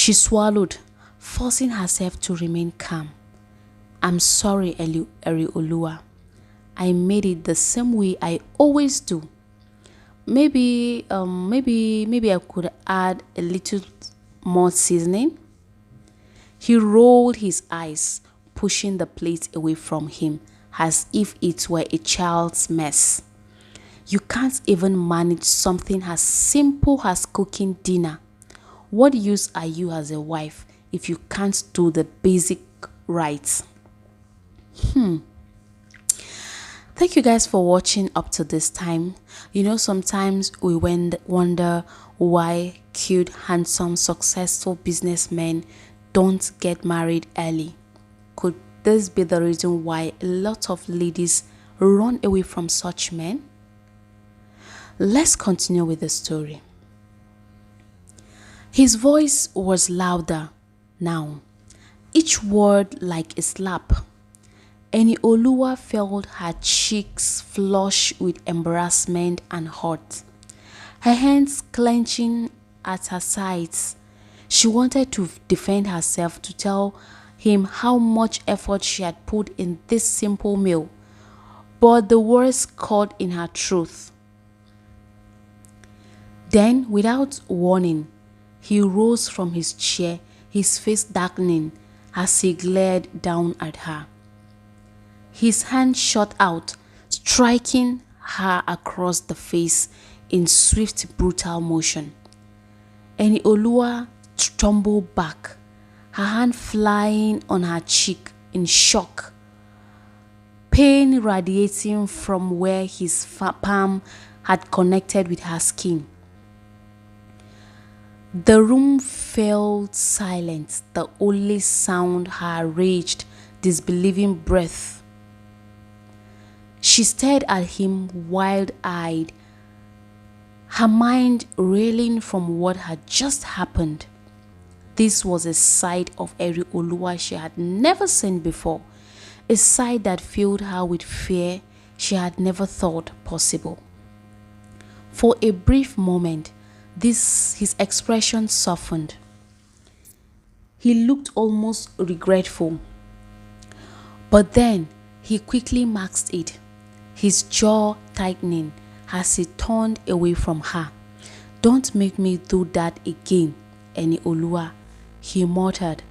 She swallowed, forcing herself to remain calm. I'm sorry, Ireoluwa. I made it the same way I always do. Maybe I could add a little more seasoning. He rolled his eyes, pushing the plate away from him as if it were a child's mess. You can't even manage something as simple as cooking dinner. What use are you as a wife if you can't do the basic right? Thank you guys for watching up to this time. Sometimes we wonder why cute, handsome, successful businessmen don't get married early. Could this be the reason why a lot of ladies run away from such men? Let's continue with the story. His voice was louder now, each word like a slap. Inioluwa felt her cheeks flush with embarrassment and hurt, her hands clenching at her sides. She wanted to defend herself, to tell him how much effort she had put in this simple meal, but the words caught in her throat. Then, without warning, he rose from his chair, his face darkening as he glared down at her. His hand shot out, striking her across the face in swift, brutal motion. Inioluwa stumbled back, her hand flying on her cheek in shock, pain radiating from where his palm had connected with her skin. The room fell silent, the only sound her raged, disbelieving breath. She stared at him wild-eyed, her mind reeling from what had just happened. This was a side of Ireoluwa she had never seen before, a side that filled her with fear she had never thought possible. For a brief moment, his expression softened. He looked almost regretful, but then he quickly masked it, his jaw tightening as he turned away from her. Don't make me do that again, Inioluwa, he muttered,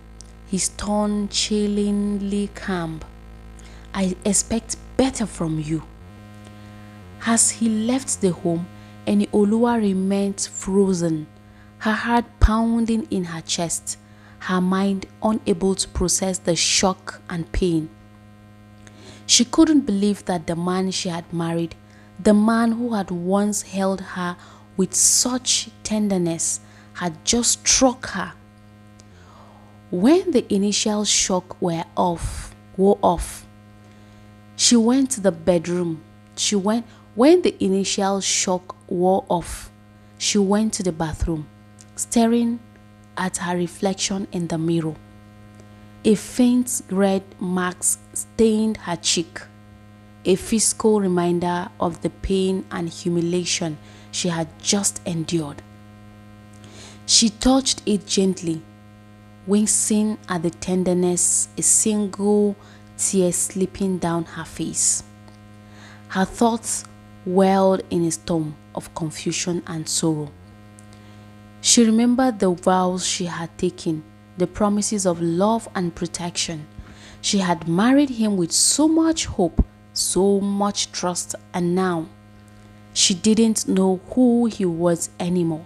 his tone chillingly calm. I expect better from you. As he left the home, Inioluwa remained frozen, her heart pounding in her chest, her mind unable to process the shock and pain. She couldn't believe that the man she had married, the man who had once held her with such tenderness, had just struck her. When the initial shock wore off, she went to the bedroom. When the initial shock wore off, she went to the bathroom, staring at her reflection in the mirror. A faint red mark stained her cheek, a physical reminder of the pain and humiliation she had just endured. She touched it gently, wincing at the tenderness, a single tear slipping down her face. Her thoughts whirled in a storm of confusion and sorrow. She remembered the vows she had taken, the promises of love and protection. She had married him with so much hope, so much trust, and now she didn't know who he was anymore.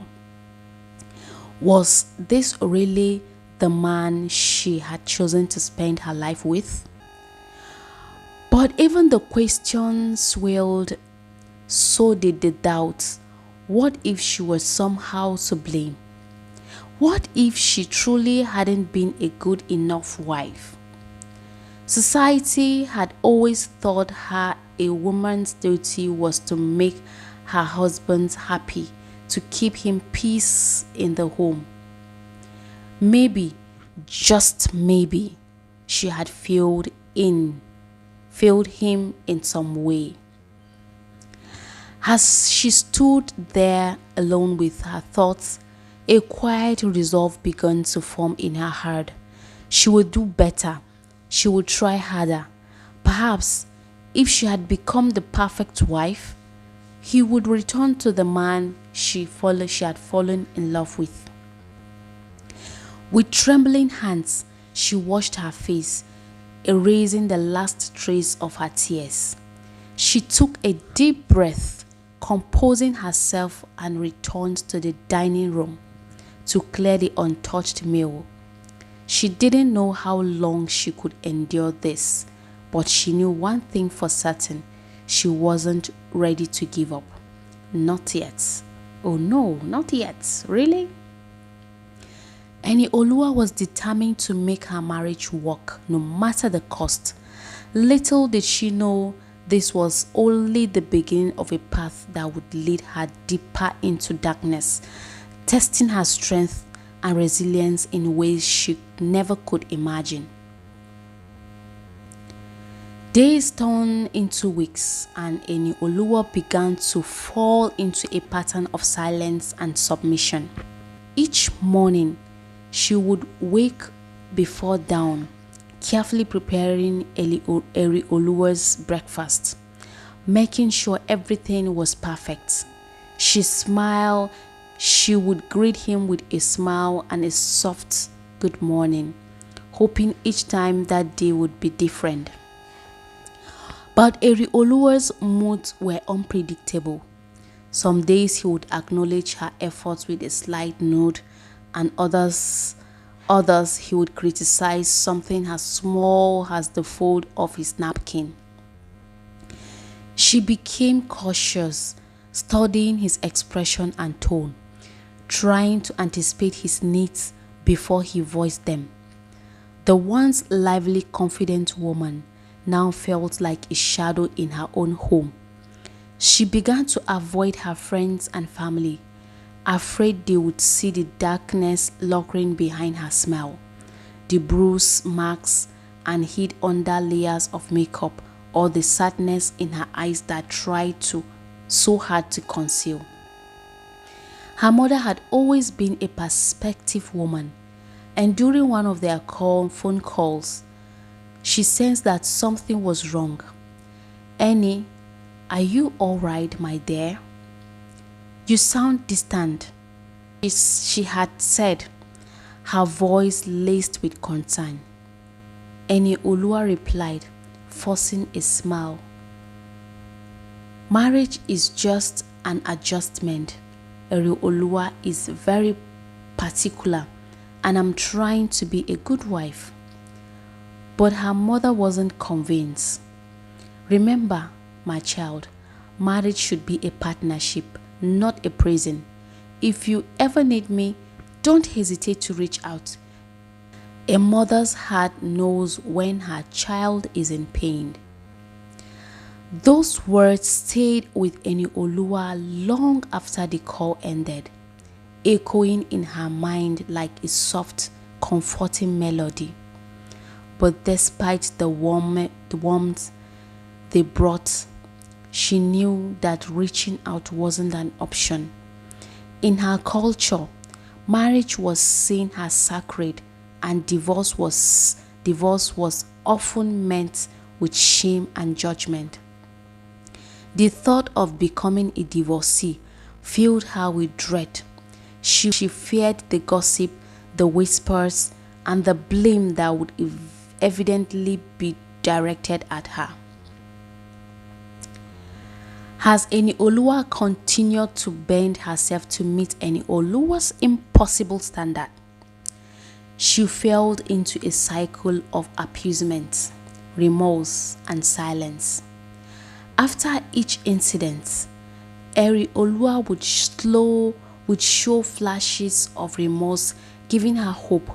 Was this really the man she had chosen to spend her life with? But even the questions swelled, so did the doubts. What if she was somehow to blame? What if she truly hadn't been a good enough wife? Society had always thought her a woman's duty was to make her husband happy, to keep him peace in the home. Maybe, just maybe, she had failed him in some way. As she stood there alone with her thoughts, A quiet resolve began to form in her heart. She would do better. She would try harder. Perhaps, if she had become the perfect wife, he would return to the man she had fallen in love with. With trembling hands, she washed her face, erasing the last trace of her tears. She took a deep breath, composing herself, and returned to the dining room to clear the untouched meal. She didn't know how long she could endure this, but she knew one thing for certain: she wasn't ready to give up. Not yet. Oh no, not yet. Really? Inioluwa was determined to make her marriage work, no matter the cost. Little did she know this was only the beginning of a path that would lead her deeper into darkness, testing her strength and resilience in ways she never could imagine. Days turned into weeks, and Inioluwa began to fall into a pattern of silence and submission. Each morning, she would wake before dawn, carefully preparing Ireoluwa's breakfast, making sure everything was perfect. She would greet him with a smile and a soft good morning, hoping each time that day would be different. But Ireoluwa's moods were unpredictable. Some days he would acknowledge her efforts with a slight nod, and others he would criticize something as small as the fold of his napkin. She became cautious, studying his expression and tone, trying to anticipate his needs before he voiced them. The once lively, confident woman now felt like a shadow in her own home. She began to avoid her friends and family, afraid they would see the darkness lurking behind her smile, the bruise marks and hid under layers of makeup, or the sadness in her eyes that tried so hard to conceal. Her mother had always been a perspective woman, and during one of their phone calls, she sensed that something was wrong. "Annie, are you all right, my dear? You sound distant," she had said, her voice laced with concern. Inioluwa replied, forcing a smile. "Marriage is just an adjustment. Ireoluwa is very particular, and I'm trying to be a good wife." But her mother wasn't convinced. "Remember, my child, marriage should be a partnership, not a prison. If you ever need me, don't hesitate to reach out. A mother's heart knows when her child is in pain." Those words stayed with Inioluwa long after the call ended, echoing in her mind like a soft, comforting melody. But despite the warmth they brought, she knew that reaching out wasn't an option. In her culture, marriage was seen as sacred, and divorce was often met with shame and judgment. The thought of becoming a divorcee filled her with dread. She feared the gossip, the whispers, and the blame that would evidently be directed at her. As Inioluwa continued to bend herself to meet Inioluwa's impossible standard, she fell into a cycle of appeasement, remorse, and silence. After each incident, Ireoluwa would show flashes of remorse, giving her hope.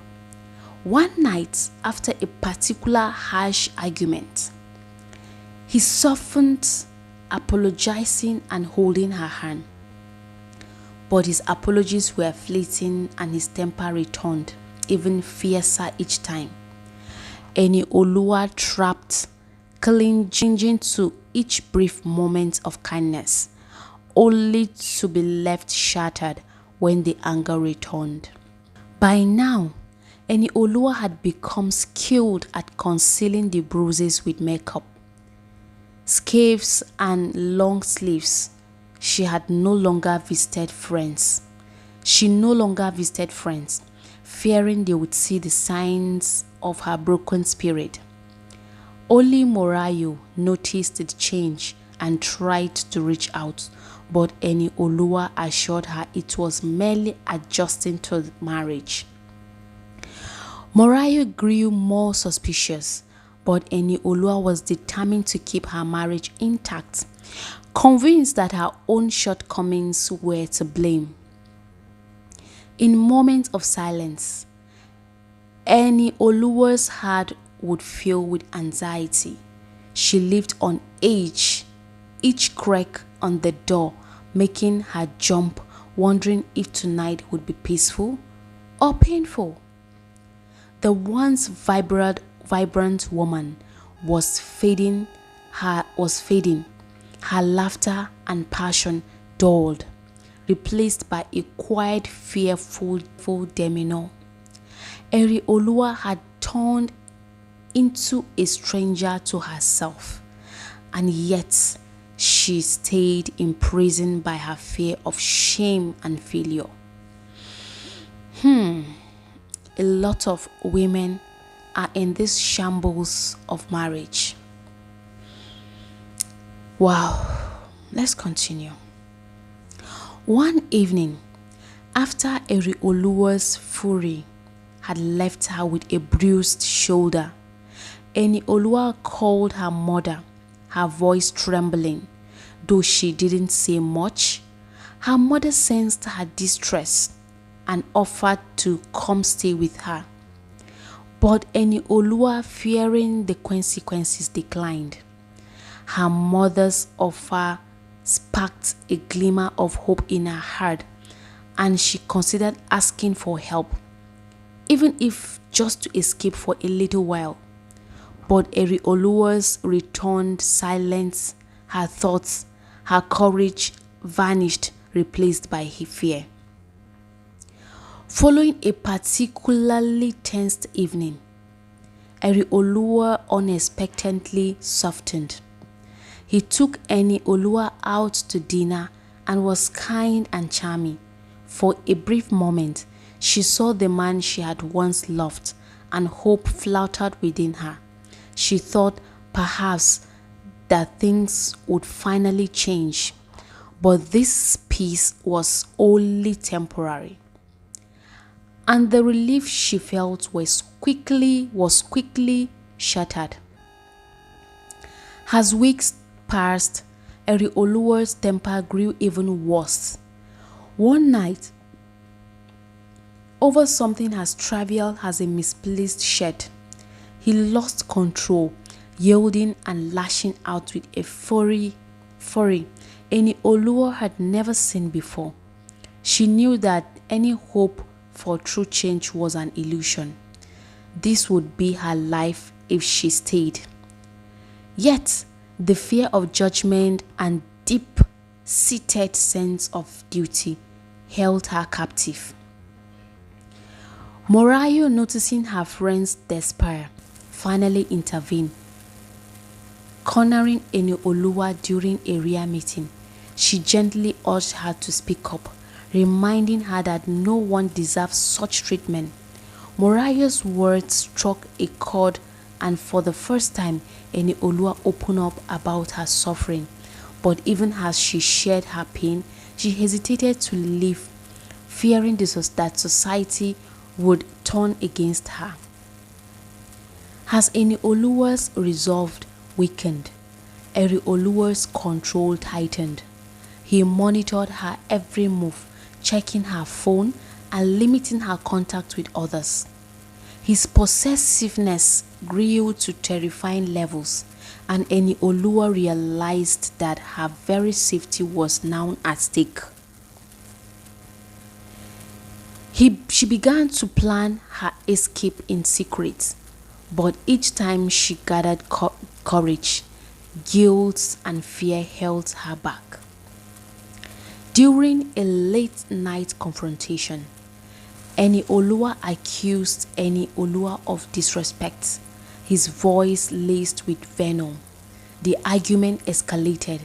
One night, after a particular harsh argument, he softened, apologizing and holding her hand. But his apologies were fleeting, and his temper returned, even fiercer each time. Inioluwa trapped, clinging to each brief moment of kindness, only to be left shattered when the anger returned. By now, Inioluwa had become skilled at concealing the bruises with makeup, scarves, and long sleeves. She no longer visited friends, fearing they would see the signs of her broken spirit. Only Morayo noticed the change and tried to reach out, but Inioluwa assured her it was merely adjusting to the marriage. Morayo grew more suspicious, but Inioluwa was determined to keep her marriage intact, convinced that her own shortcomings were to blame. In moments of silence, Inioluwa's heart would fill with anxiety. She lived on edge, each crack on the door making her jump, wondering if tonight would be peaceful or painful. The once vibrant woman was fading. Her laughter and passion dulled, replaced by a quiet, fearful demeanor. Ireoluwa had turned into a stranger to herself, and yet she stayed imprisoned by her fear of shame and failure. A lot of women are in this shambles of marriage. Wow, let's continue. One evening, after Ireoluwa's fury had left her with a bruised shoulder, Inioluwa called her mother, her voice trembling. Though she didn't say much, her mother sensed her distress and offered to come stay with her. But Inioluwa, fearing the consequences, declined. Her mother's offer sparked a glimmer of hope in her heart, and she considered asking for help, even if just to escape for a little while. But Ireoluwa's returned silence, her thoughts, her courage vanished, replaced by her fear. Following a particularly tense evening, Ireoluwa unexpectedly softened. He took Inioluwa out to dinner and was kind and charming. For a brief moment, she saw the man she had once loved, and hope fluttered within her. She thought perhaps that things would finally change, but this peace was only temporary, and the relief she felt was quickly shattered. As weeks passed, Ireoluwa's temper grew even worse. One night, over something as trivial as a misplaced shirt, he lost control, yielding and lashing out with a fury Inioluwa had never seen before. She knew that any hope for true change was an illusion. This would be her life if she stayed. Yet, the fear of judgment and deep-seated sense of duty held her captive. Morayo, noticing her friend's despair, finally intervened, cornering Inioluwa during a rare meeting. She gently urged her to speak up, reminding her that no one deserves such treatment. Morayo's words struck a chord, and for the first time, Inioluwa opened up about her suffering. But even as she shared her pain, she hesitated to leave, fearing that society would turn against her. As Inioluwa's resolve weakened, Ireoluwa's control tightened. He monitored her every move, checking her phone and limiting her contact with others. His possessiveness grew to terrifying levels, and Inioluwa realized that her very safety was now at stake. She began to plan her escape in secret, but each time she gathered courage, guilt and fear held her back. During a late night confrontation, Inioluwa accused Inioluwa of disrespect, his voice laced with venom. The argument escalated,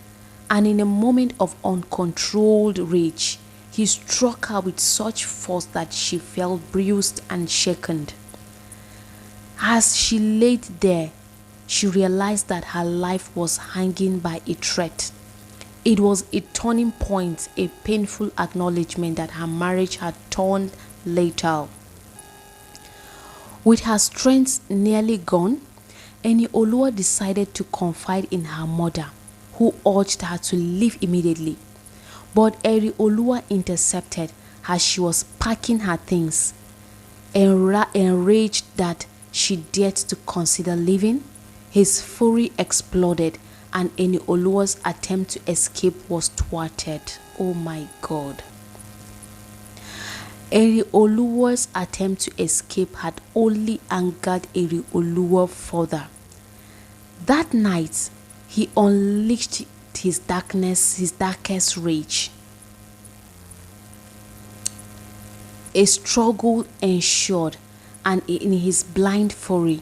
and in a moment of uncontrolled rage, he struck her with such force that she fell bruised and shaken. As she laid there, she realized that her life was hanging by a thread. It was a turning point, a painful acknowledgement that her marriage had turned lethal. With her strength nearly gone, Inioluwa decided to confide in her mother, who urged her to leave immediately. But Ireoluwa intercepted as she was packing her things. Enraged that she dared to consider leaving, his fury exploded and Inioluwa's attempt to escape was thwarted. Oh my God. Ireoluwa's attempt to escape had only angered Ireoluwa further. That night, he unleashed his darkest rage. A struggle ensued, and in his blind fury,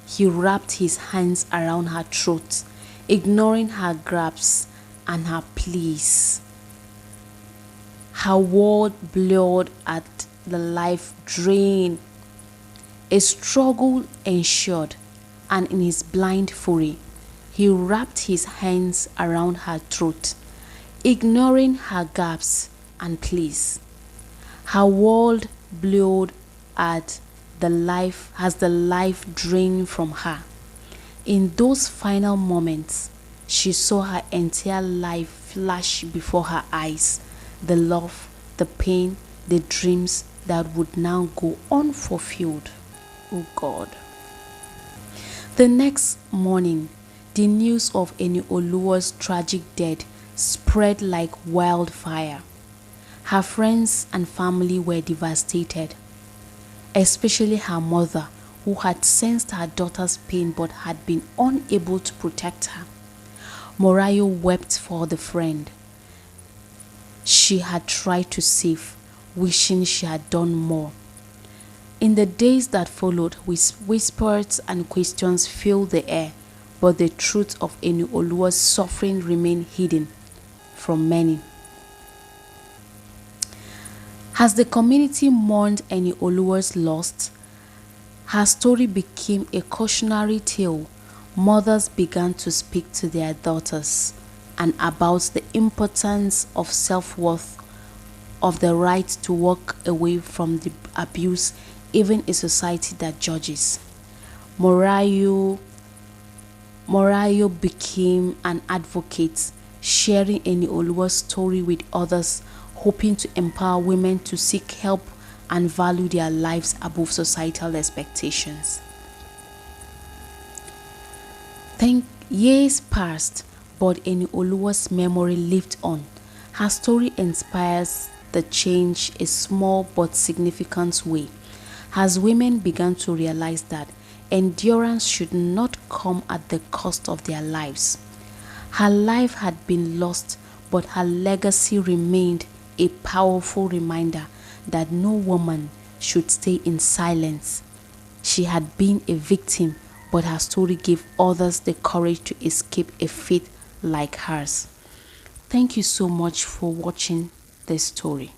he wrapped his hands around her throat, ignoring her grasps and her pleas. Her world blurred at the life drain. A struggle ensued, and in his blind fury, he wrapped his hands around her throat, ignoring her gasps and pleas. Her world blurred at the life as the life drained from her. In those final moments, she saw her entire life flash before her eyes. The love, the pain, the dreams that would now go unfulfilled. Oh God. The next morning, the news of Inioluwa's tragic death spread like wildfire. Her friends and family were devastated, especially her mother, who had sensed her daughter's pain but had been unable to protect her. Morayo wept for the friend she had tried to save, wishing she had done more. In the days that followed, whispers and questions filled the air, but the truth of Inioluwa's suffering remained hidden from many. As the community mourned Inioluwa's loss, her story became a cautionary tale. Mothers began to speak to their daughters and about the importance of self-worth, of the right to walk away from the abuse, even a society that judges. Morayo became an advocate, sharing Inioluwa's story with others, hoping to empower women to seek help and value their lives above societal expectations. Years passed, but Inioluwa's memory lived on. Her story inspires the change a small but significant way, as women began to realize that endurance should not come at the cost of their lives. Her life had been lost, but her legacy remained a powerful reminder that no woman should stay in silence. She had been a victim, but her story gave others the courage to escape a fate like hers. Thank you so much for watching this story.